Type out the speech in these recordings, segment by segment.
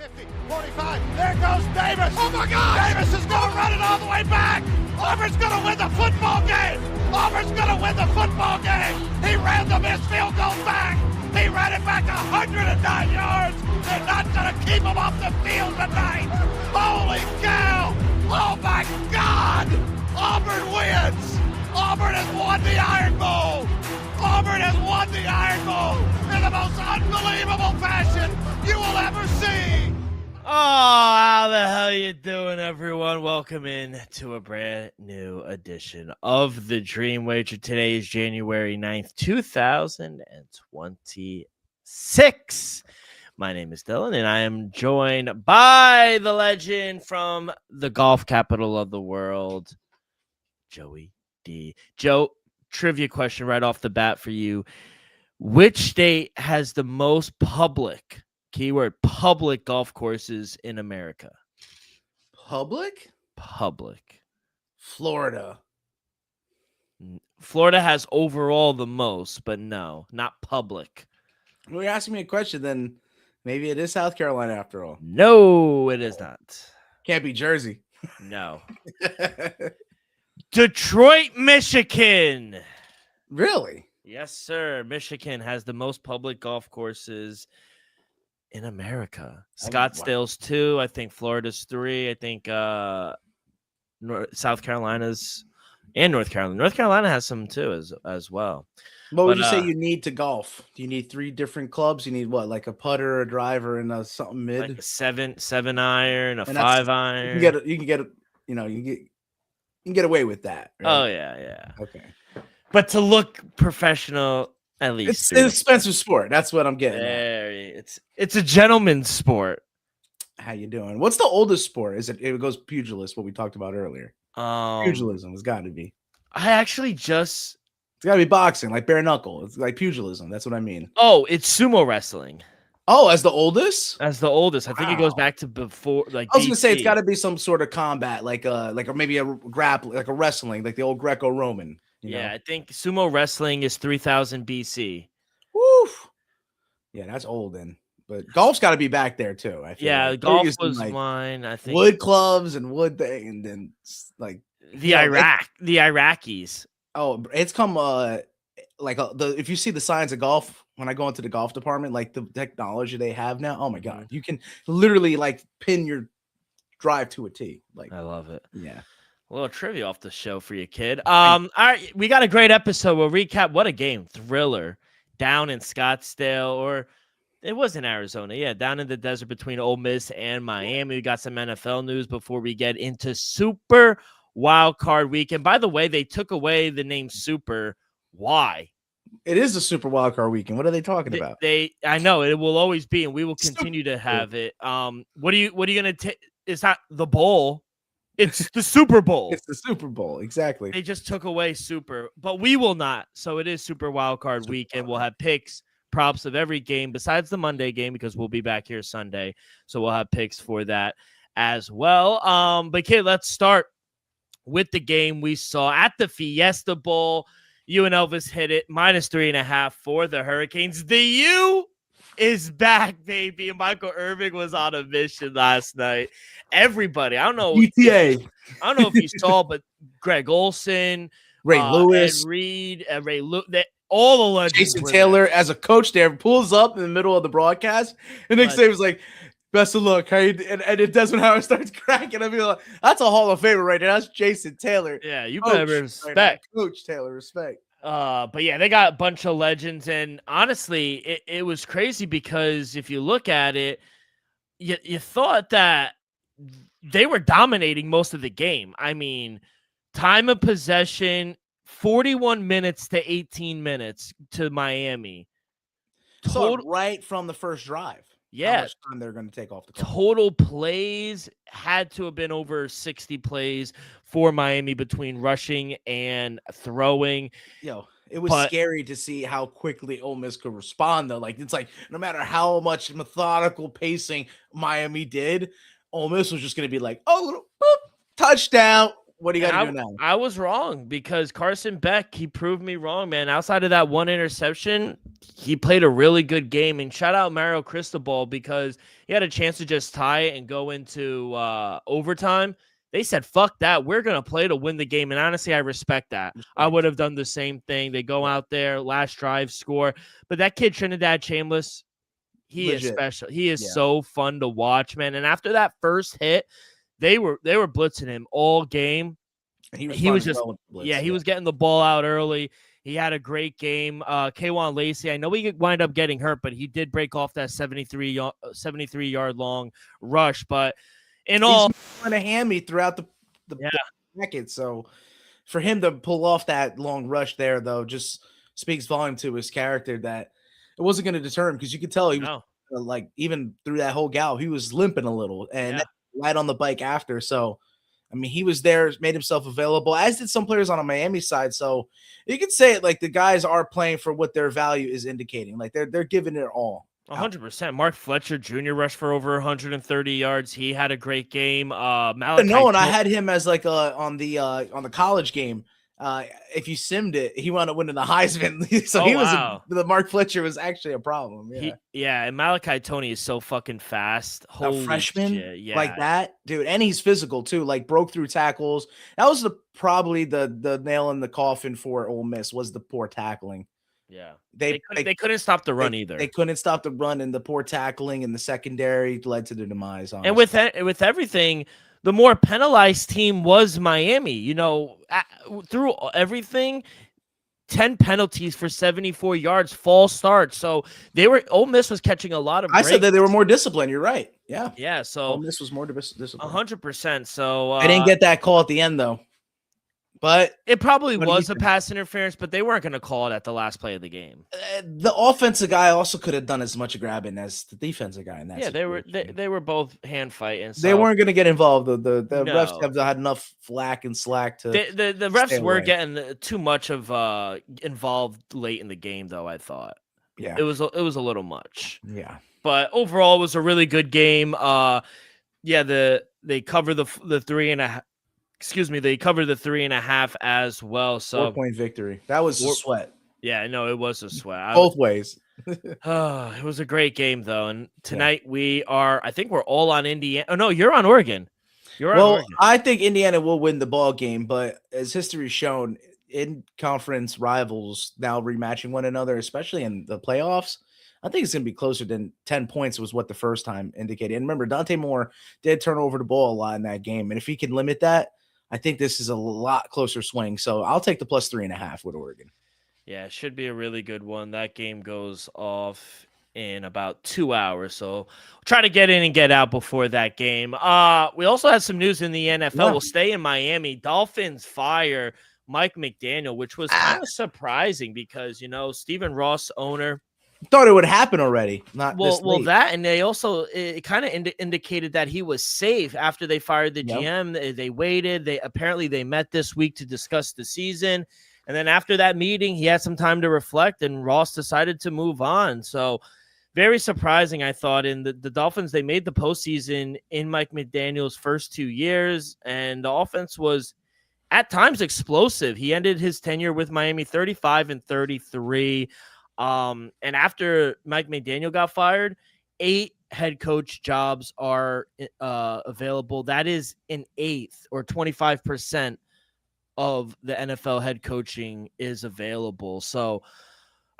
50, 45. There goes Davis. Oh, my God. Davis is going to run it all the way back. Auburn's going to win the football game. Auburn's going to win the football game. He ran the missed field goal back. He ran it back 109 yards. They're not going to keep him off the field tonight. Holy cow. Oh, my God. Auburn wins. Auburn has won the Iron Bowl. Auburn has won the Iron Bowl in the most unbelievable fashion you will ever see. Oh, how the hell you doing, everyone? Welcome in to a brand new edition of the Dream Wager. Today is January 9th, 2026. My name is Dylan, and I am joined by the legend from the golf capital of the world, Joey D. Joe, trivia question right off the bat for you. Which state has the most public, keyword public, golf courses in America? Public? Public. Florida. Florida has overall the most, but no, not public. Well, you're asking me a question, then maybe it is South Carolina after all. No, it is not. Can't be Jersey. No. Detroit, Michigan. Really? Yes, sir. Michigan has the most public golf courses in America. Scottsdale's 2. I think Florida's 3. I think South Carolina's and North Carolina. North Carolina has some too as well. What would you say you need to golf? Do you need 3 different clubs? You need what, like a putter, a driver, and something mid? Like a 7 iron, a 5 iron. You can get away with that. Right? Oh yeah. Okay. But to look professional, at least it's an expensive sport. That's what I'm getting. It's a gentleman's sport. How you doing? What's the oldest sport? It goes pugilist, what we talked about earlier. Pugilism has got to be. It's got to be boxing, like bare knuckle. It's like pugilism. That's what I mean. Oh, it's sumo wrestling. Oh, as the oldest? As the oldest. I think it goes back to before, like I was going to say it's got to be some sort of combat, like maybe a grapple, like a wrestling, like the old Greco-Roman. Yeah, I think sumo wrestling is 3000 BC. Woof. Yeah, that's old then. But golf's got to be back there too. I feel like. Golf was mine. I think wood clubs and wood thing, and then like the Iraqis. Oh, it's come if you see the signs of golf when I go into the golf department, like the technology they have now. Oh my God, you can literally like pin your drive to a tee. Like I love it. Yeah. A little trivia off the show for you, kid. All right, we got a great episode. We'll recap. What a game. Thriller down in Scottsdale, or it was in Arizona. Yeah, down in the desert between Ole Miss and Miami. We got some NFL news before we get into Super Wild Card Weekend. By the way, they took away the name Super. Why? It is the Super Wild Card Weekend. What are they talking about? I know it will always be, and we will continue to have it. What are you gonna take? It's not the bowl. It's the Super Bowl. It's the Super Bowl. Exactly. They just took away Super, but we will not. So it is Super Wild Card Weekend. We'll have picks, props of every game besides the Monday game because we'll be back here Sunday. So we'll have picks for that as well. But kid, let's start with the game we saw at the Fiesta Bowl. You and Elvis hit it -3.5 for the Hurricanes. The U is back, baby. And Michael Irvin was on a mission last night. Everybody, I don't know if you saw, but Greg Olson, Ray Lewis, Ed Reed, Ray Lewis, all the legends. Jason Taylor as a coach there pulls up in the middle of the broadcast, and next day was like, "Best of luck." And it Desmond Howard starts cracking. I mean, like, that's a Hall of Famer right there. That's Jason Taylor. Yeah, you better respect Coach Taylor. Respect. But yeah, they got a bunch of legends, and honestly, it was crazy because if you look at it, you thought that they were dominating most of the game. I mean, time of possession, 41 minutes to 18 minutes to Miami. Right from the first drive. Yeah. How much time they're going to take off the clock. Total plays had to have been over 60 plays for Miami between rushing and throwing. It was scary to see how quickly Ole Miss could respond, though. Like, it's like no matter how much methodical pacing Miami did, Ole Miss was just going to be like, oh, boop, touchdown. What do you got to do now? I was wrong because Carson Beck, he proved me wrong, man. Outside of that one interception, he played a really good game. And shout out Mario Cristobal because he had a chance to just tie it and go into overtime. They said, fuck that. We're going to play to win the game. And honestly, I respect that. I would have done the same thing. They go out there, last drive, score. But that kid, Trinidad Chambliss, he is special. He is so fun to watch, man. And after that first hit, they were blitzing him all game. He was just he was getting the ball out early. He had a great game. K'Wan Lacey, I know he wound up getting hurt, but he did break off that 73-yard long rush. But in all, on a hammy throughout the bracket. So for him to pull off that long rush there, though, just speaks volume to his character that it wasn't going to deter him because you could tell he was like even through that whole gallop, he was limping a little and right on the bike after. So, I mean, he was there, made himself available, as did some players on a Miami side. So you could say it like the guys are playing for what their value is indicating. Like they're giving it all. 100%. Mark Fletcher Jr. rushed for over 130 yards. He had a great game. I had him as like on the college game. If you simmed it, he wound up winning the Heisman. So the Mark Fletcher was actually a problem. Yeah. And Malachi Tony is so fucking fast. A freshman like that, dude. And he's physical too, like broke through tackles. That was probably the nail in the coffin for Ole Miss was the poor tackling. Yeah. They couldn't stop the run either. They couldn't stop the run, and the poor tackling in the secondary led to the demise. Honestly. And with everything, the more penalized team was Miami. You know, through everything, 10 penalties for 74 yards, false starts. So Ole Miss was catching a lot of breaks. I said that they were more disciplined. You're right. Yeah. Yeah. So Ole Miss was more disciplined. 100%. So I didn't get that call at the end though. But it probably was a pass interference, but they weren't going to call it at the last play of the game. The offensive guy also could have done as much grabbing as the defensive guy in that. Yeah, they were both hand fighting. So. They weren't going to get involved. The refs have had enough flack and slack to. The refs were getting too much of involved late in the game, though. I thought. Yeah, it was a little much. Yeah, but overall, it was a really good game. They cover the 3.5. Excuse me, they covered the 3.5 as well. So 4-point victory. That was a sweat. Yeah, no, it was a sweat. Both ways. It was a great game though. And tonight I think we're all on Indiana. Oh no, you're on Oregon. I think Indiana will win the ball game, but as history's shown, in conference rivals now rematching one another, especially in the playoffs, I think it's going to be closer than 10 points was what the first time indicated. And remember, Dante Moore did turn over the ball a lot in that game. And if he can limit that, I think this is a lot closer swing. So I'll take the plus 3.5 with Oregon. Yeah, it should be a really good one. That game goes off in about 2 hours. So we'll try to get in and get out before that game. We also had some news in the NFL. Yeah. We'll stay in Miami. Dolphins fire Mike McDaniel, which was kind of surprising because, Stephen Ross, owner, thought it would happen already. That, and they also it kind of indicated that he was safe after they fired the GM. They waited. They met this week to discuss the season, and then after that meeting, he had some time to reflect, and Ross decided to move on. So, very surprising, I thought. In the Dolphins, they made the postseason in Mike McDaniel's first 2 years, and the offense was at times explosive. He ended his tenure with Miami 35-33. And after Mike McDaniel got fired, 8 head coach jobs are available. That is an eighth, or 25% of the NFL head coaching is available. So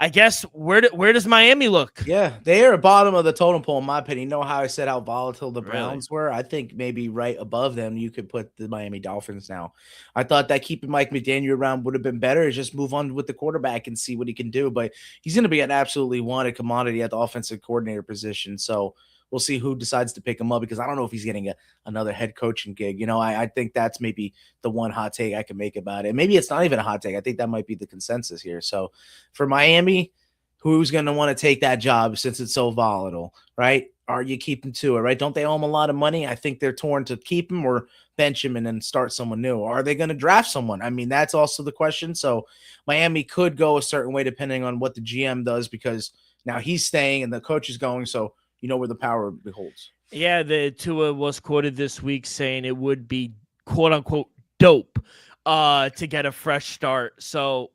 I guess where does Miami look? Yeah, they are bottom of the totem pole, in my opinion. You know how I said how volatile the Browns were? I think maybe right above them, you could put the Miami Dolphins now. I thought that keeping Mike McDaniel around would have been better. Just move on with the quarterback and see what he can do. But he's going to be an absolutely wanted commodity at the offensive coordinator position. So we'll see who decides to pick him up, because I don't know if he's getting another head coaching gig. I think that's maybe the one hot take I can make about it. Maybe it's not even a hot take. I think that might be the consensus here. So for Miami, who's going to want to take that job since it's so volatile, right? Are you keeping to it, right? Don't they owe him a lot of money? I think they're torn to keep him or bench him and then start someone new. Or are they going to draft someone? I mean, that's also the question. So Miami could go a certain way depending on what the GM does, because now he's staying and the coach is going. So where the power beholds. Yeah, the Tua was quoted this week saying it would be, quote unquote, dope to get a fresh start. So,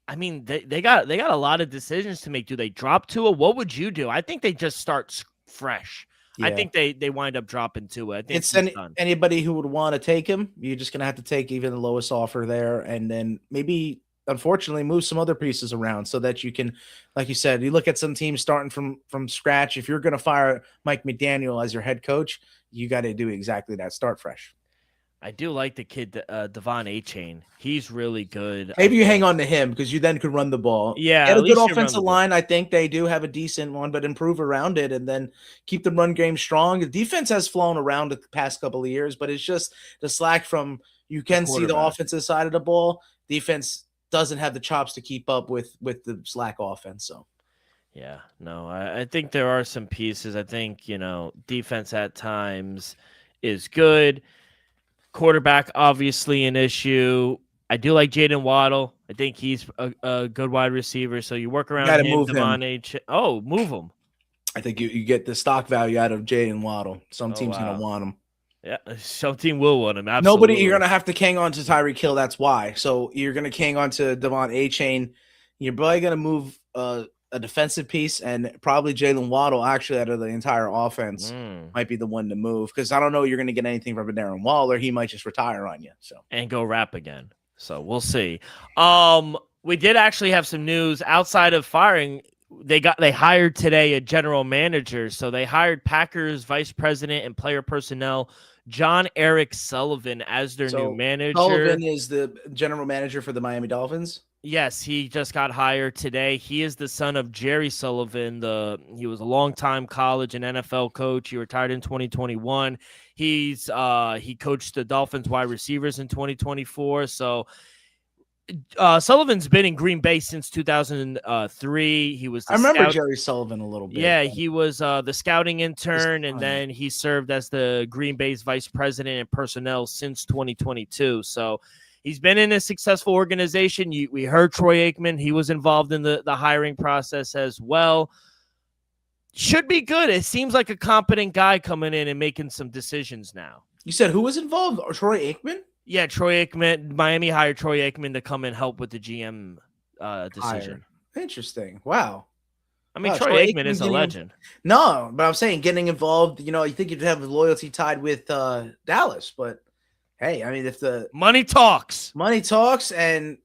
I mean, they got a lot of decisions to make. Do they drop Tua? What would you do? I think they just start fresh. I Yeah. think they wind up dropping Tua. I think It's he's done. anybody who would want to take him. You're just gonna have to take even the lowest offer there, and then maybe, unfortunately, move some other pieces around so that you can, like you said, you look at some teams starting from scratch. If you're gonna fire Mike McDaniel as your head coach, you got to do exactly that. Start fresh. I do like the kid, Devon A-Chain. He's really good. Maybe you hang on to him because you then could run the ball. Yeah, Get at a good least you run offensive the ball. line. I think they do have a decent one, but improve around it and then keep the run game strong. The defense has flown around the past couple of years, but it's just the slack from you can see the quarterback. offensive side of the ball. Defense doesn't have the chops to keep up with the slack offense. So Yeah, no, I think there are some pieces. I think, defense at times is good. Quarterback, obviously an issue. I do like Jaden Waddle. I think he's a good wide receiver. So you work around gotta him, move him. Devon A. Oh, move him. I think you get the stock value out of Jalen Waddle. Some team's wow. gonna want him. Yeah, some team will want him. Absolutely. Nobody, you're gonna have to hang on to Tyreek Hill. That's why. So you're gonna hang on to Devon A-Chain. You're probably gonna move a defensive piece, and probably Jalen Waddle actually out of the entire offense might be the one to move because I don't know you're gonna get anything from Darren Waller. He might just retire on you. So and go rap again. So we'll see. We did actually have some news outside of firing. They hired today a general manager. So they hired Packers vice president and player personnel John Eric Sullivan as their new manager. Sullivan is the general manager for the Miami Dolphins. Yes, he just got hired today. He is the son of Jerry Sullivan. He was a longtime college and NFL coach. He retired in 2021. He coached the Dolphins wide receivers in 2024. So Sullivan's been in Green Bay since 2003. He was. I remember Jerry Sullivan a little bit. Yeah, he was the scouting intern, and then he served as the Green Bay's vice president and personnel since 2022. So he's been in a successful organization. We heard Troy Aikman. He was involved in the hiring process as well. Should be good. It seems like a competent guy coming in and making some decisions now. You said who was involved? Troy Aikman? Yeah, Troy Aikman. Miami hired Troy Aikman to come and help with the GM decision. Interesting. Wow. I mean, Troy Aikman is a legend. No, but I'm saying getting involved, you think you'd have loyalty tied with Dallas, but hey, I mean, if the money talks, and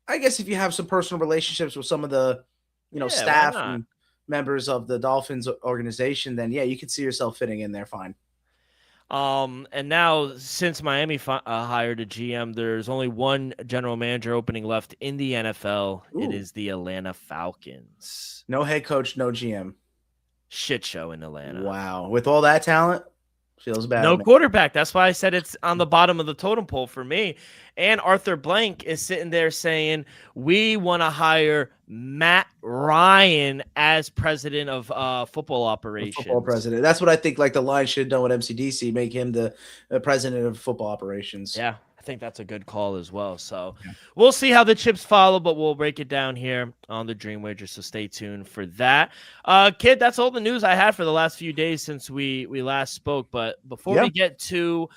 I guess if you have some personal relationships with some of the, staff and members of the Dolphins organization, then yeah, you could see yourself fitting in there fine. And now since Miami hired a GM, there's only one general manager opening left in the NFL. Ooh. It is the Atlanta Falcons. No head coach, no GM. Shit show in Atlanta. Wow. With all that talent, feels bad. No quarterback. That's why I said it's on the bottom of the totem pole for me. And Arthur Blank is sitting there saying, we want to hire Matt Ryan as president of football operations. Football president. That's what I think. Like the line should have done with MCDC, make him the president of football operations. Yeah, I think that's a good call as well. So we'll see how the chips follow, but we'll break it down here on the Dream Wager. So stay tuned for that. Kid, that's all the news I had for the last few days since we last spoke. But before we get to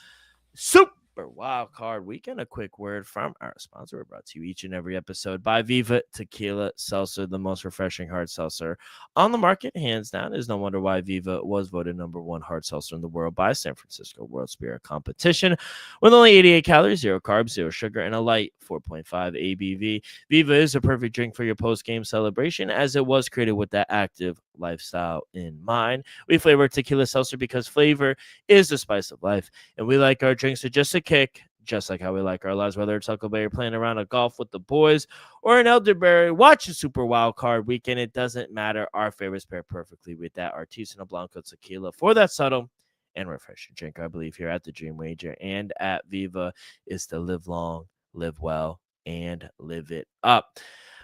Super Wild Card Weekend, a quick word from our sponsor. We're brought to you each and every episode by Viva Tequila Seltzer, the most refreshing hard seltzer on the market, hands down. Is no wonder why Viva was voted #1 hard seltzer in the world by San Francisco World Spirit Competition. With only 88 calories, 0 carbs, 0 sugar, and a light 4.5 ABV, Viva is a perfect drink for your post-game celebration, as it was created with that active lifestyle in mind. We flavor tequila seltzer because flavor is the spice of life, and we like our drinks to just a kick, just like how we like our lives, whether it's Huckleberry playing around a golf with the boys or an elderberry watching Super Wild Card Weekend. It doesn't matter. Our favorites pair perfectly with that Artisanal Blanco tequila for that subtle and refreshing drink. I believe here at the Dream Wager and at Viva is to live long, live well, and live it up.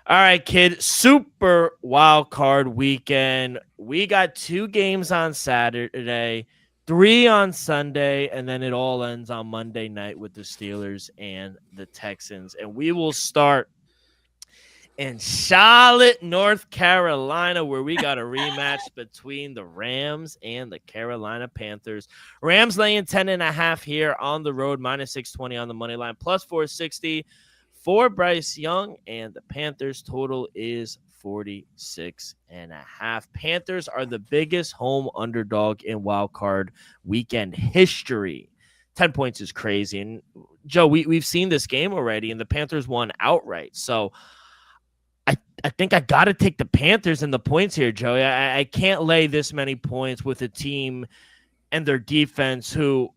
All right, kid, Super Wild Card Weekend. We got 2 games on Saturday, 3 on Sunday, and then it all ends on Monday night with the Steelers and the Texans. And we will start in Charlotte, North Carolina, where we got a rematch between the Rams and the Carolina Panthers. Rams laying 10.5 here on the road, -620 on the money line, +460 for Bryce Young, and the Panthers total is 46.5. Panthers are the biggest home underdog in wild card weekend history. 10 points is crazy. And Joe, we've seen this game already, and the Panthers won outright. So I think I got to take the Panthers and the points here, Joey. I can't lay this many points with a team and their defense who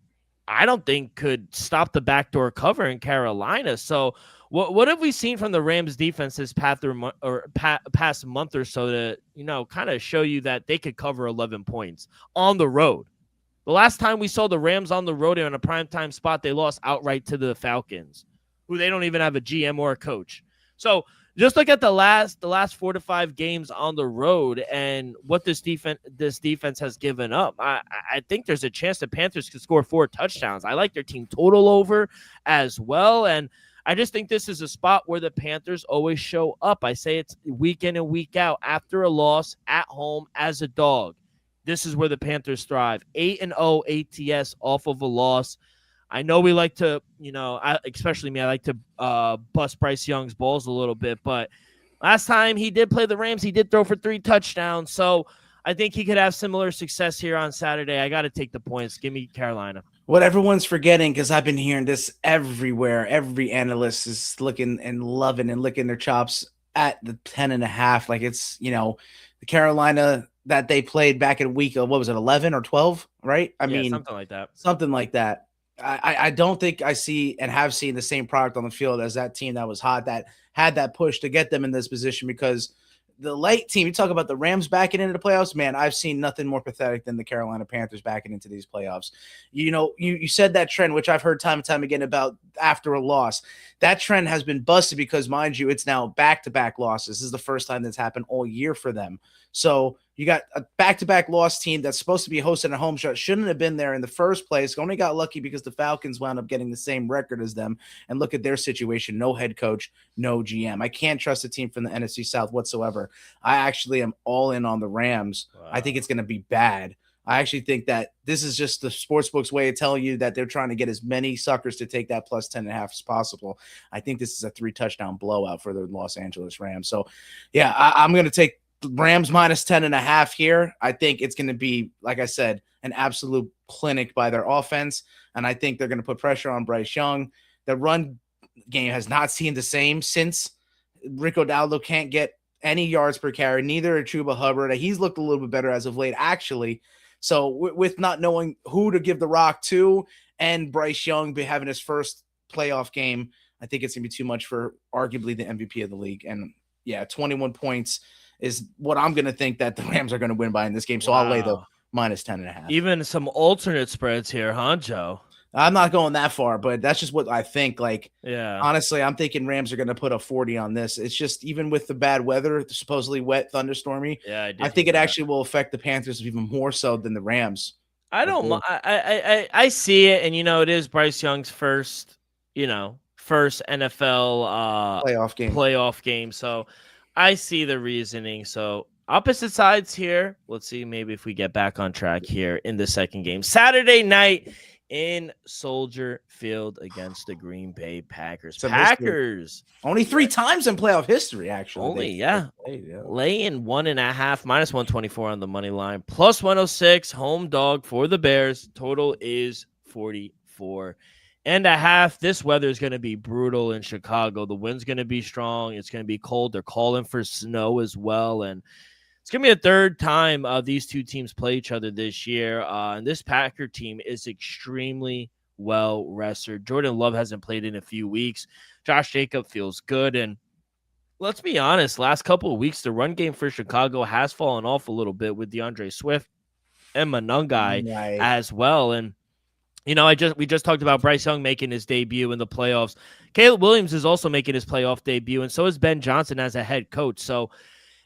I don't think could stop the backdoor cover in Carolina. So what have we seen from the Rams defense this past month or so to, kind of show you that they could cover 11 points on the road? The last time we saw the Rams on the road in a primetime spot, they lost outright to the Falcons, who they don't even have a GM or a coach. So just look at the last 4 to 5 games on the road and what this defense has given up. I think there's a chance the Panthers could score 4 touchdowns. I like their team total over as well, and I just think this is a spot where the Panthers always show up. I say it's week in and week out after a loss at home as a dog. This is where the Panthers thrive. 8-0 ATS off of a loss. I know we like to, especially me, I like to bust Bryce Young's balls a little bit. But last time he did play the Rams, he did throw for 3 touchdowns. So I think he could have similar success here on Saturday. I got to take the points. Give me Carolina. What everyone's forgetting, because I've been hearing this everywhere. Every analyst is looking and loving and licking their chops at the 10.5. Like it's, the Carolina that they played back in week of, 11 or 12, right? I mean, something like that. I don't think I see and have seen the same product on the field as that team that was hot, that had that push to get them in this position, because the late team, you talk about the Rams backing into the playoffs, man, I've seen nothing more pathetic than the Carolina Panthers backing into these playoffs. You said that trend, which I've heard time and time again about after a loss. That trend has been busted because, mind you, it's now back-to-back losses. This is the first time that's happened all year for them. So you got a back-to-back loss team that's supposed to be hosting a home show. Shouldn't have been there in the first place. Only got lucky because the Falcons wound up getting the same record as them. And look at their situation. No head coach, no GM. I can't trust a team from the NFC South whatsoever. I actually am all in on the Rams. Wow. I think it's going to be bad. I actually think that this is just the sportsbook's way of telling you that they're trying to get as many suckers to take that plus 10.5 as possible. I think this is a 3-touchdown blowout for the Los Angeles Rams. So, yeah, I'm going to take Rams minus 10.5 here. I think it's going to be, like I said, an absolute clinic by their offense, and I think they're going to put pressure on Bryce Young. The run game has not seen the same since Rick O'Dowd can't get any yards per carry, neither Chuba Hubbard. He's looked a little bit better as of late, actually. So with not knowing who to give the rock to and Bryce Young having his first playoff game, I think it's going to be too much for arguably the MVP of the league. And, yeah, 21 points is what I'm going to think that the Rams are going to win by in this game. So I'll lay the minus 10.5. Even some alternate spreads here, huh, Joe? I'm not going that far, but that's just what I think. Like, yeah, honestly, I'm thinking Rams are going to put a 40 on this. It's just, even with the bad weather, the supposedly wet, thunderstormy, I think it actually will affect the Panthers even more so than the Rams. I see it, and it is Bryce Young's first NFL playoff game. So I see the reasoning. So opposite sides here. Let's see maybe if we get back on track here in the second game. Saturday night in Soldier Field against the Green Bay Packers. Packers only 3 times in playoff history, actually. Laying 1.5, minus 124 on the money line, plus 106 home dog for the Bears. Total is 44.5. This weather is going to be brutal in Chicago. The wind's going to be strong. It's going to be cold. They're calling for snow as well, and it's going to be the third time these two teams play each other this year. And this Packer team is extremely well rested. Jordan Love hasn't played in a few weeks. Josh Jacobs feels good. And let's be honest, last couple of weeks, the run game for Chicago has fallen off a little bit with DeAndre Swift and Monangai as well. And, we just talked about Bryce Young making his debut in the playoffs. Caleb Williams is also making his playoff debut, and so is Ben Johnson as a head coach. So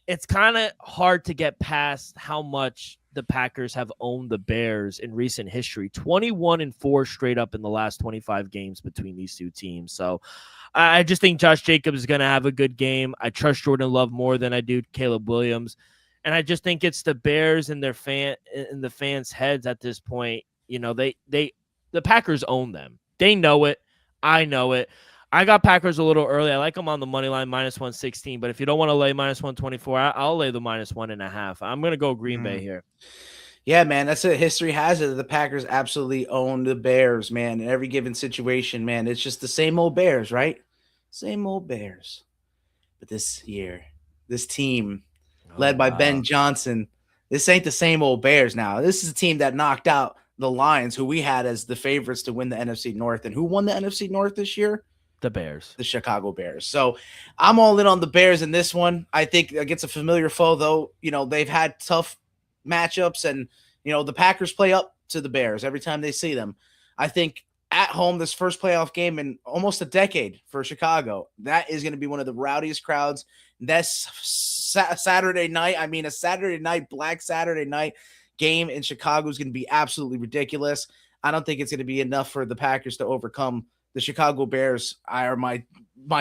it's kind of hard to get past how much the Packers have owned the Bears in recent history, 21-4 straight up in the last 25 games between these two teams. So I just think Josh Jacobs is going to have a good game. I trust Jordan Love more than I do Caleb Williams. And I just think it's the Bears and the fans' heads at this point. You know, the Packers own them. They know it. I know it. I got Packers a little early. I like them on the money line, -116. But if you don't want to lay -124, I'll lay the -1.5. I'm going to go Green Bay here. Yeah, man, that's it. History has it. The Packers absolutely own the Bears, man. In every given situation, man, it's just the same old Bears, right? Same old Bears. But this year, this team led by Ben Johnson, this ain't the same old Bears now. This is a team that knocked out the Lions, who we had as the favorites to win the NFC North. And who won the NFC North this year? The Bears. The Chicago Bears. So I'm all in on the Bears in this one. I think against a familiar foe, though, you know, they've had tough matchups, and, you know, the Packers play up to the Bears every time they see them. I think at home, this first playoff game in almost a decade for Chicago, that is going to be one of the rowdiest crowds. That's Saturday night. I mean, a Saturday night, Black Saturday night game in Chicago is going to be absolutely ridiculous. I don't think it's going to be enough for the Packers to overcome the Chicago Bears. Are my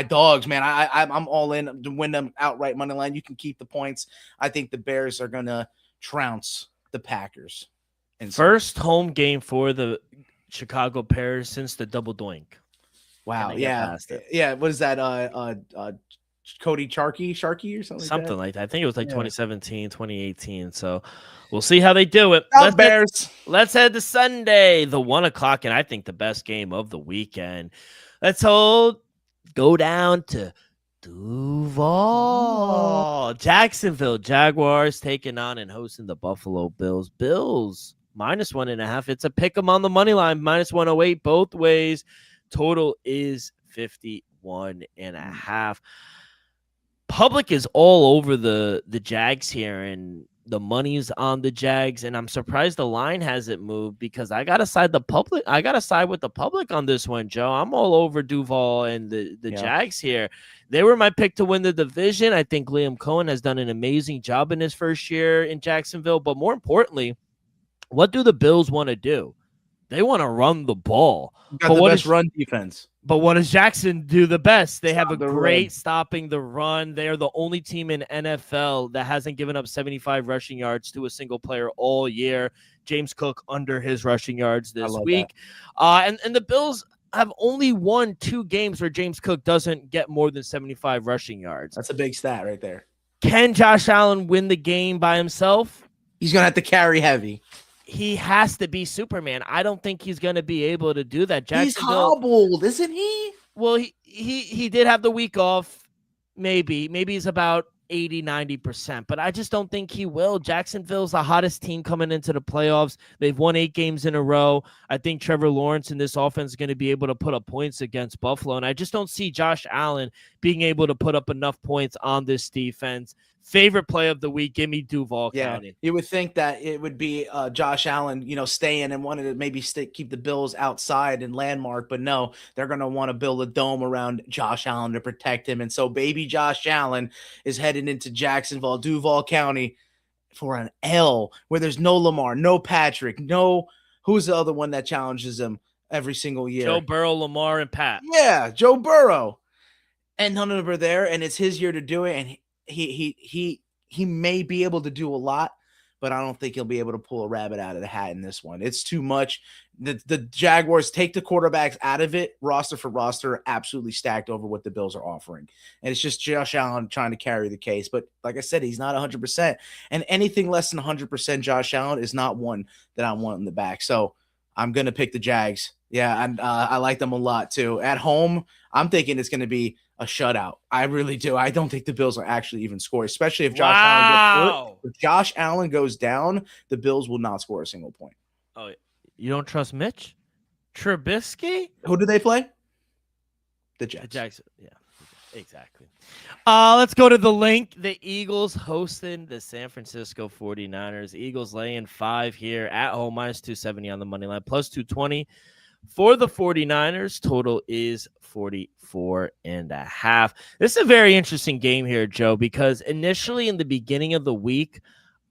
dogs, man. I'm all in to win them outright money line. You can keep the points. I think the Bears are going to trounce the Packers. And first home game for the Chicago Bears since the double doink. Wow. Yeah. Yeah. What is that? Cody Sharkey or something like that. I think it was like 2017, 2018. So we'll see how they do it. Let's head to Sunday, the 1:00, and I think the best game of the weekend. Let's go down to Duval. Jacksonville Jaguars taking on and hosting the Buffalo Bills. Bills -1.5. It's a pick 'em on the money line, -108 both ways. Total is 51.5. Public is all over the Jags here, and the money's on the Jags, and I'm surprised the line hasn't moved because I gotta side with the public on this one, Joe. I'm all over Duval and the Jags here. They were my pick to win the division. I think Liam Cohen has done an amazing job in his first year in Jacksonville, but more importantly, what do the Bills want to do? They want to run the ball. Got the best run defense. But what does Jackson do the best? They have a great stopping the run. They are the only team in NFL that hasn't given up 75 rushing yards to a single player all year. James Cook under his rushing yards this week. And the Bills have only won 2 games where James Cook doesn't get more than 75 rushing yards. That's a big stat right there. Can Josh Allen win the game by himself? He's going to have to carry heavy. He has to be Superman. I don't think he's going to be able to do that. He's hobbled, isn't he? Well, he did have the week off. Maybe he's about 80-90%, but I just don't think he will. Jacksonville's the hottest team coming into the playoffs. They've won 8 games in a row. I think Trevor Lawrence and this offense is going to be able to put up points against Buffalo, and I just don't see Josh Allen being able to put up enough points on this defense. Favorite play of the week, give me Duval County. You would think that it would be Josh Allen, staying and wanted to maybe keep the Bills outside and landmark, but no, they're going to want to build a dome around Josh Allen to protect him. And so baby Josh Allen is headed into Jacksonville, Duval County for an L where there's no Lamar, no Patrick, no who's the other one that challenges him every single year? Joe Burrow, Lamar, and Pat. Yeah, Joe Burrow. And none of them are there, and it's his year to do it, and he may be able to do a lot, but I don't think he'll be able to pull a rabbit out of the hat in this one. It's too much. The Jaguars, take the quarterbacks out of it, roster for roster, absolutely stacked over what the Bills are offering. And it's just Josh Allen trying to carry the case. But like I said, he's not 100%. And anything less than 100% Josh Allen is not one that I want in the back. So I'm going to pick the Jags. Yeah, and I like them a lot too. At home, I'm thinking it's going to be a shutout. I really do. I don't think the Bills will actually even score, especially if Josh Allen gets hurt. If Josh Allen goes down, the Bills will not score a single point. Oh, you don't trust Mitch Trubisky? Who do they play? The Jets. The Jags. Yeah, exactly. Let's go to the link. The Eagles hosting the San Francisco 49ers. Eagles laying 5 here at home, -270 on the money line, +220. For the 49ers, total is 44.5. This is a very interesting game here, Joe, because initially in the beginning of the week,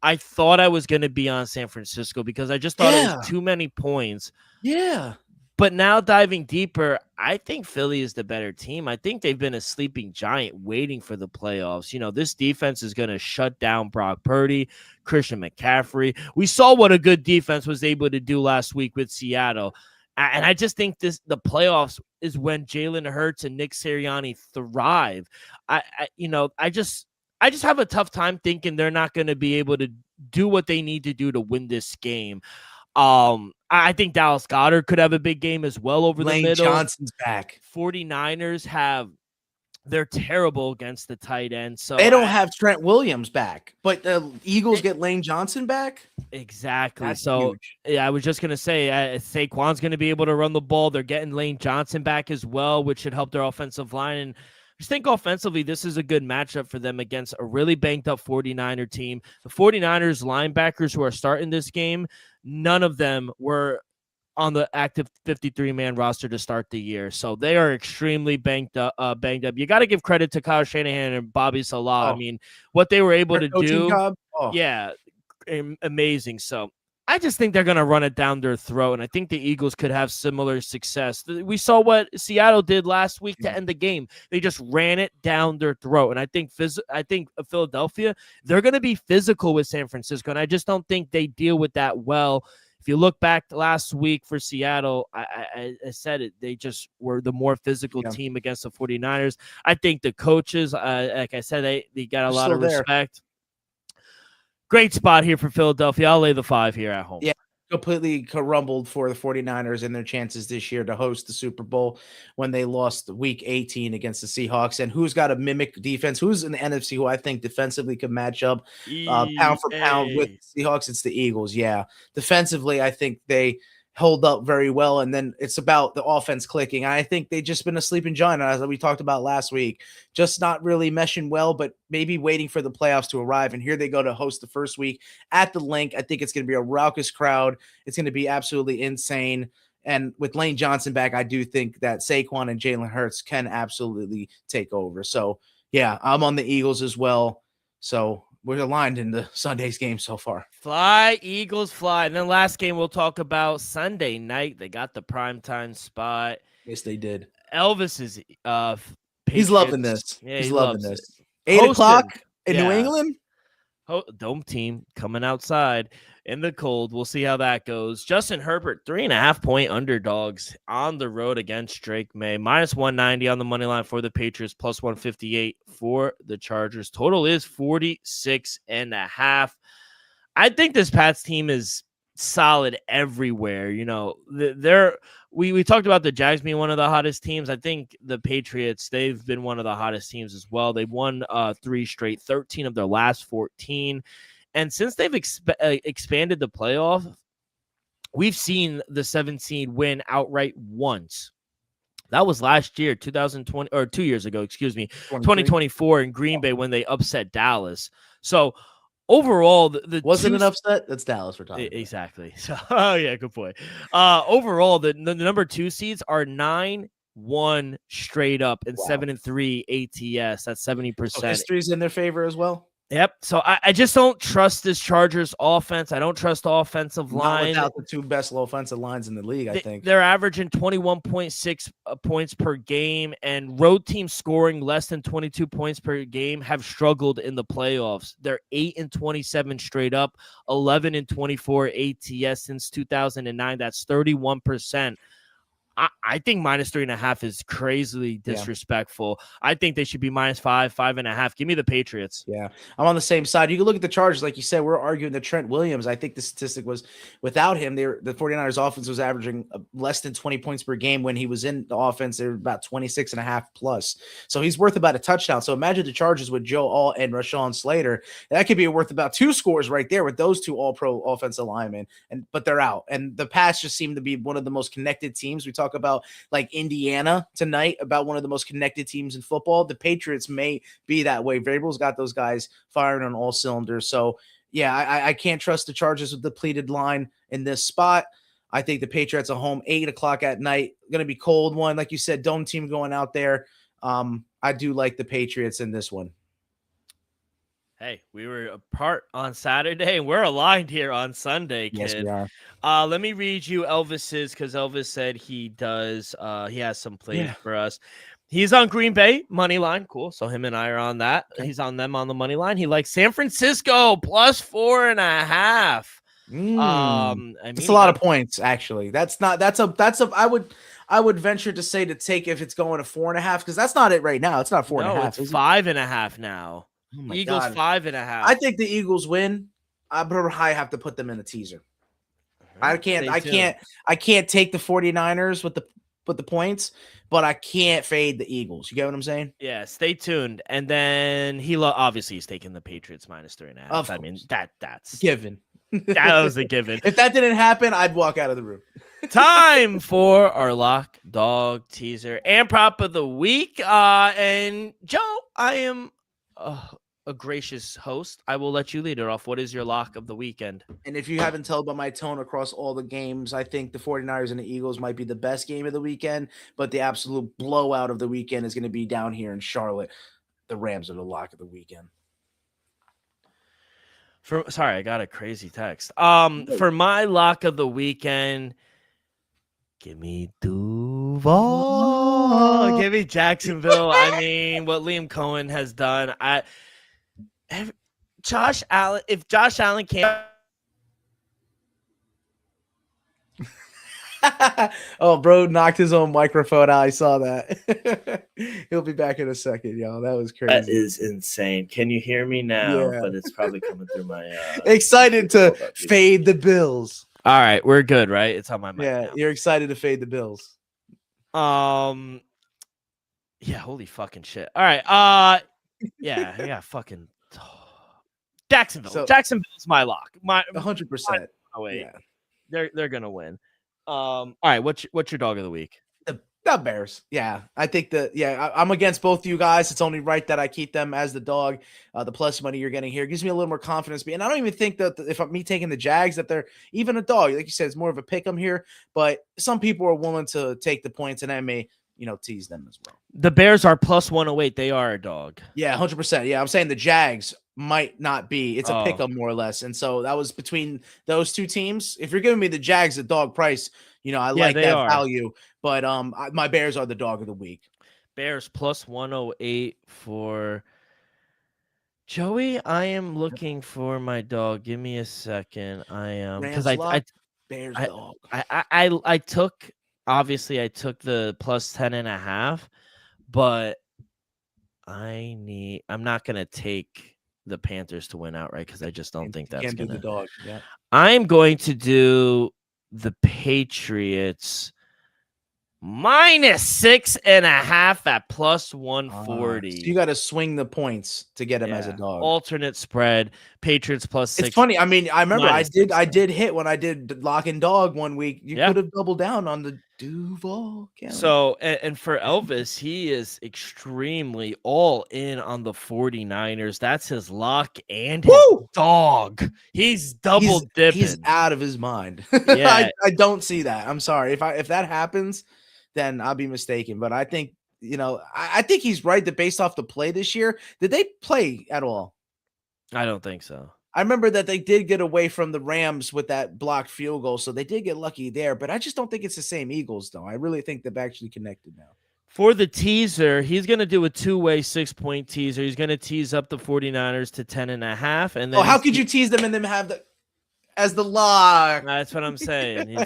I thought I was going to be on San Francisco because I just thought it was too many points. Yeah. But now diving deeper, I think Philly is the better team. I think they've been a sleeping giant waiting for the playoffs. You know, this defense is going to shut down Brock Purdy, Christian McCaffrey. We saw what a good defense was able to do last week with Seattle. And I just think the playoffs is when Jalen Hurts and Nick Sirianni thrive. I just have a tough time thinking they're not going to be able to do what they need to do to win this game. I think Dallas Goedert could have a big game as well over Lane the middle. Johnson's back. 49ers they're terrible against the tight end. So they don't have Trent Williams back, but the Eagles get Lane Johnson back. Exactly. That's so huge. yeah, I was just going to say Saquon's going to be able to run the ball. They're getting Lane Johnson back as well, which should help their offensive line. And I just think offensively, this is a good matchup for them against a really banged up 49er team. The 49ers linebackers who are starting this game, none of them were on the active 53-man roster to start the year. So they are extremely banged up. You got to give credit to Kyle Shanahan and Bobby Salah. I mean, what they were able to do, yeah, amazing. So I just think they're going to run it down their throat, and I think the Eagles could have similar success. We saw what Seattle did last week to end the game. They just ran it down their throat, and I think Philadelphia, they're going to be physical with San Francisco, and I just don't think they deal with that well. If you look back last week for Seattle, I said it. They just were the more physical team against the 49ers. I think the coaches, like I said, they got a lot of respect. Great spot here for Philadelphia. I'll lay the 5 here at home. Yeah, completely crumbled for the 49ers and their chances this year to host the Super Bowl when they lost week 18 against the Seahawks. And who's got a mimic defense? Who's in the NFC who I think defensively could match up pound for pound with the Seahawks? It's the Eagles. Yeah. Defensively, I think they hold up very well. And then it's about the offense clicking. I think they've just been a sleeping giant, as we talked about last week, just not really meshing well, but maybe waiting for the playoffs to arrive. And here they go to host the first week at the Link. I think it's going to be a raucous crowd. It's going to be absolutely insane. And with Lane Johnson back, I do think that Saquon and Jalen Hurts can absolutely take over. So yeah, I'm on the Eagles as well. So we're aligned in the Sunday's game so far. Fly, Eagles, fly. And then last game we'll talk about Sunday night. They got the primetime spot. Yes, they did. Elvis is he's loving this. Yeah, he's he loving loves this. 8 o'clock in New Yeah. England. Dome team coming outside in the cold. We'll see how that goes. Justin Herbert, 3.5-point underdogs on the road against Drake May. -190 on the money line for the Patriots, +158 for the Chargers. Total is 46.5. I think this Pats team is solid everywhere. You know, we talked about the Jags being one of the hottest teams. I think the Patriots, they've been one of the hottest teams as well. They've won 3 straight, 13 of their last 14. And since they've expanded the playoff, we've seen the 7 seed win outright once. That was last year, 2020, or 2 years ago, 2024 in Green Bay when they upset Dallas. So overall, the wasn't an upset. That's Dallas we're talking about. Exactly. So, oh yeah, good point. Overall, the number 2 seeds are 9-1 straight up and 7-3 ATS. That's 70%. So history's in their favor as well. Yep. So I just don't trust this Chargers offense. I don't trust the offensive line. Not without the 2 best offensive lines in the league, I think. They're averaging 21.6 points per game, and road teams scoring less than 22 points per game have struggled in the playoffs. They're 8-27 straight up, 11-24 ATS since 2009. That's 31%. I think -3.5 is crazily disrespectful. I think they should be -5, 5.5. Give me the Patriots. Yeah, I'm on the same side. You can look at the Chargers, like you said. We're arguing that Trent Williams. I think the statistic was without him, the 49ers offense was averaging less than 20 points per game. When he was in the offense, they were about 26.5 plus. So he's worth about a touchdown. So imagine the Chargers with Joe Alt and Rashawn Slater. That could be worth about 2 scores right there with those 2 all-pro offensive linemen. But they're out. And the Pats just seem to be one of the most connected teams. We talk about like Indiana tonight, about one of the most connected teams in football. The Patriots may be that way. Vrabel's got those guys firing on all cylinders. So yeah, I can't trust the Chargers with the depleted line in this spot. I think the Patriots are home 8 o'clock at night. Going to be cold one. Like you said, dome team going out there. I do like the Patriots in this one. Hey, we were apart on Saturday, and we're aligned here on Sunday, Yes, kid. we are. Let me read you Elvis's because Elvis said he does. He has some plays Yeah. for us. He's on Green Bay money line. Cool. So him and I are on that. Okay. He's on them on the money line. He likes San Francisco plus 4.5. I mean, That's a lot of points, actually. That's I would venture to say to take if it's going to 4.5 because that's not it right now. It's not 4.5. It's 5.5 now. Oh my Eagles God. 5.5. I think the Eagles win. I have to put them in a teaser. I can't take the 49ers with the points, but I can't fade the Eagles. You get what I'm saying? Yeah, stay tuned. And then obviously he's taking the Patriots minus 3.5. I mean, that's given. That was a given. If that didn't happen, I'd walk out of the room. Time for our lock dog teaser and prop of the week. And Joe, I am a gracious host. I will let you lead it off. What is your lock of the weekend? And if you haven't told by my tone across all the games, I think the 49ers and the Eagles might be the best game of the weekend, but the absolute blowout of the weekend is going to be down here in Charlotte. The Rams are the lock of the weekend. Sorry, I got a crazy text. For my lock of the weekend, give me Duval. Give me Jacksonville. I mean, what Liam Cohen has done. Josh Allen. If Josh Allen can't. Oh, bro knocked his own microphone out. I saw that. He'll be back in a second, y'all. That was crazy. That is insane. Can you hear me now? Yeah. But it's probably coming through my excited to fade the Bills. All right, we're good, right? It's on my mic. Yeah, now. You're excited to fade the Bills. Yeah, holy fucking shit. All right. Yeah, fucking Jacksonville. So, Jacksonville's my lock. 100%. Yeah. They're gonna win. All right, what's your dog of the week? The Bears. Yeah, I think I'm against both you guys. It's only right that I keep them as the dog. The plus money you're getting here gives me a little more confidence. And I don't even think that if I'm me taking the Jags, that they're even a dog. Like you said, it's more of a pick 'em here. But some people are willing to take the points, and I may, tease them as well. The Bears are plus 108. They are a dog. Yeah, 100%. Yeah, I'm saying the Jags might not be. It's a pick 'em more or less. And so that was between those two teams. If you're giving me the Jags at dog price, I like that value. But my Bears are the dog of the week. Bears plus 108 for Joey. I am looking for my dog. Give me a second. I am because Bears dog. I took the plus 10.5, but I'm not gonna take the Panthers to win outright because I just don't think that's gonna. Do the dog. Yeah. I'm going to do the Patriots minus 6.5 at plus 140. So you got to swing the points to get him as a dog. Alternate spread. Patriots plus 6. It's funny. I mean, I remember I did hit when I did lock and dog one week. You could have doubled down on the Duval count. So, and for Elvis, he is extremely all in on the 49ers. That's his lock and his dog. He's double dipping. He's out of his mind. Yeah. I don't see that. I'm sorry. If that happens, then I'll be mistaken. But I think, I think he's right that based off the play this year, did they play at all? I don't think so. I remember that they did get away from the Rams with that blocked field goal, so they did get lucky there. But I just don't think it's the same Eagles, though. I really think they've actually connected now. For the teaser, he's going to do a two-way 6-point teaser. He's going to tease up the 49ers to 10.5. And then how could you tease them and then have as the lock? That's what I'm saying.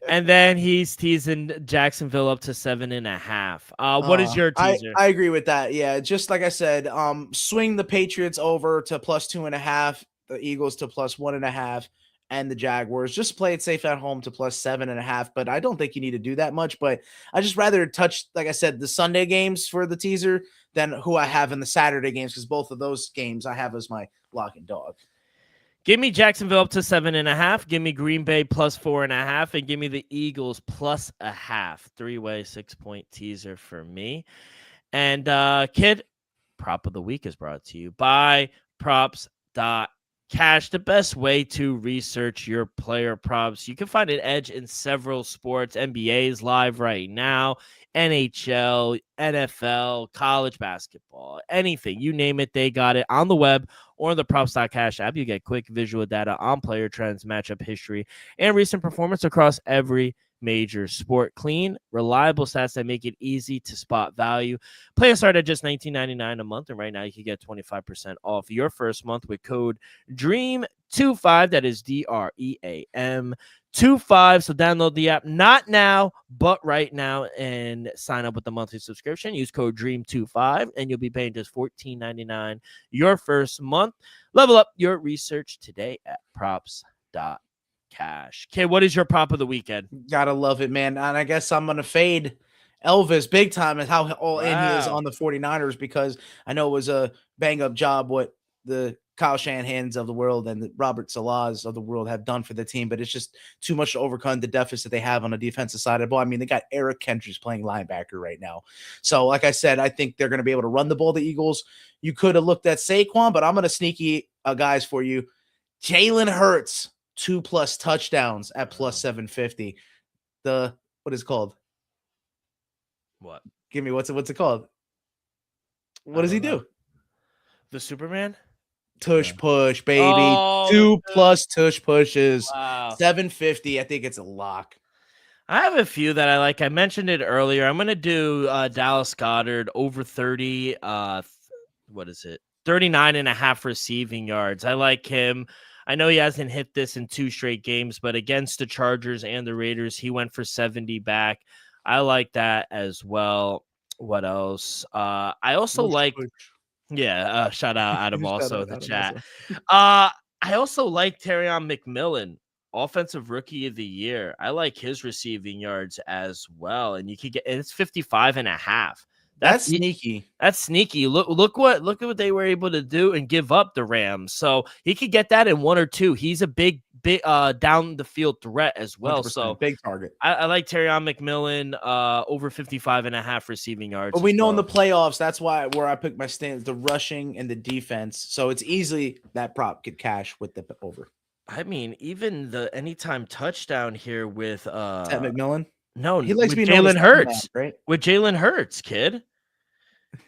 And then he's teasing Jacksonville up to 7.5. What is your teaser? I agree with that. Yeah, just like I said, swing the Patriots over to plus 2.5, the Eagles to plus 1.5, and the Jaguars. Just play it safe at home to plus 7.5. But I don't think you need to do that much. But I just rather touch, like I said, the Sunday games for the teaser than who I have in the Saturday games, because both of those games I have as my lock and dog. Give me Jacksonville up to 7.5. Give me Green Bay plus 4.5, and give me the Eagles plus 0.5. Three-way 6-point teaser for me. And kid, prop of the week is brought to you by Props.Cash, the best way to research your player props. You can find an edge in several sports. NBA is live right now. NHL, NFL, college basketball, anything, you name it, they got it on the web or on the Props.Cash app. You get quick visual data on player trends, matchup history, and recent performance across every major sport. Clean, reliable stats that make it easy to spot value. Plans start at just $19.99 a month, and right now you can get 25% off your first month with code DREAM25. That is DREAM25. So download the app, not now, but right now, and sign up with the monthly subscription. Use code DREAM25, and you'll be paying just $14.99 your first month. Level up your research today at Props.Cash. Okay, what is your prop of the weekend? Gotta love it, man. And I guess I'm gonna fade Elvis big time and how all in he is on the 49ers, because I know it was a bang-up job what the Kyle Shanahans of the world and the Robert Salahs of the world have done for the team, but it's just too much to overcome the deficit they have on the defensive side of the ball. I mean, they got Eric Kendricks playing linebacker right now. So, like I said, I think they're going to be able to run the ball, the Eagles. You could have looked at Saquon, but I'm going to sneaky guys for you. Jalen Hurts, 2+ touchdowns at plus 750. What is it called? What? Give me what's it called? What does he do? The Superman? Tush push, baby. Oh, 2+ tush pushes. Wow. 750. I think it's a lock. I have a few that I like. I mentioned it earlier. I'm going to do Dallas Goedert over 30. What is it? 39.5 receiving yards. I like him. I know he hasn't hit this in 2 straight games, but against the Chargers and the Raiders, he went for 70 back. I like that as well. What else? I also like. Yeah, shout out Adam also in the chat. I also like Terrion McMillan, offensive rookie of the year. I like his receiving yards as well. And you could get, and it's 55.5. That's sneaky. That's sneaky. Look what they were able to do and give up the Rams. So he could get that in 1 or 2. He's a big down the field threat as well. So big target. I like Terrion McMillan over 55.5 receiving yards. But we know in the playoffs, that's where I pick my stance, the rushing and the defense. So it's easily that prop could cash with the over. I mean, even the anytime touchdown here with Ted McMillan. No, he likes with being Jalen Hurts, right? With Jalen Hurts, kid.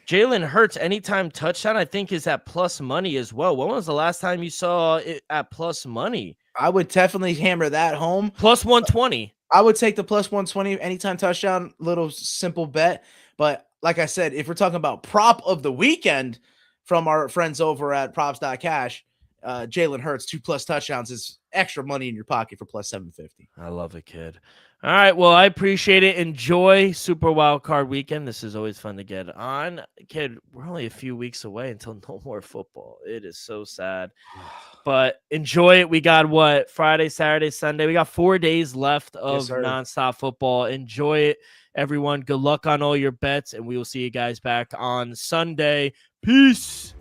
Jalen Hurts, anytime touchdown, I think is at plus money as well. When was the last time you saw it at plus money? I would definitely hammer that home. Plus 120. I would take the plus 120 anytime touchdown, little simple bet. But like I said, if we're talking about prop of the weekend from our friends over at Props.Cash, Jalen Hurts, 2+ touchdowns is extra money in your pocket for plus 750. I love it, kid. All right, well, I appreciate it. Enjoy Super Wild Card Weekend. This is always fun to get on. Kid, we're only a few weeks away until no more football. It is so sad. But enjoy it. We got what? Friday, Saturday, Sunday. We got 4 days left of nonstop football. Enjoy it, everyone. Good luck on all your bets, and we will see you guys back on Sunday. Peace.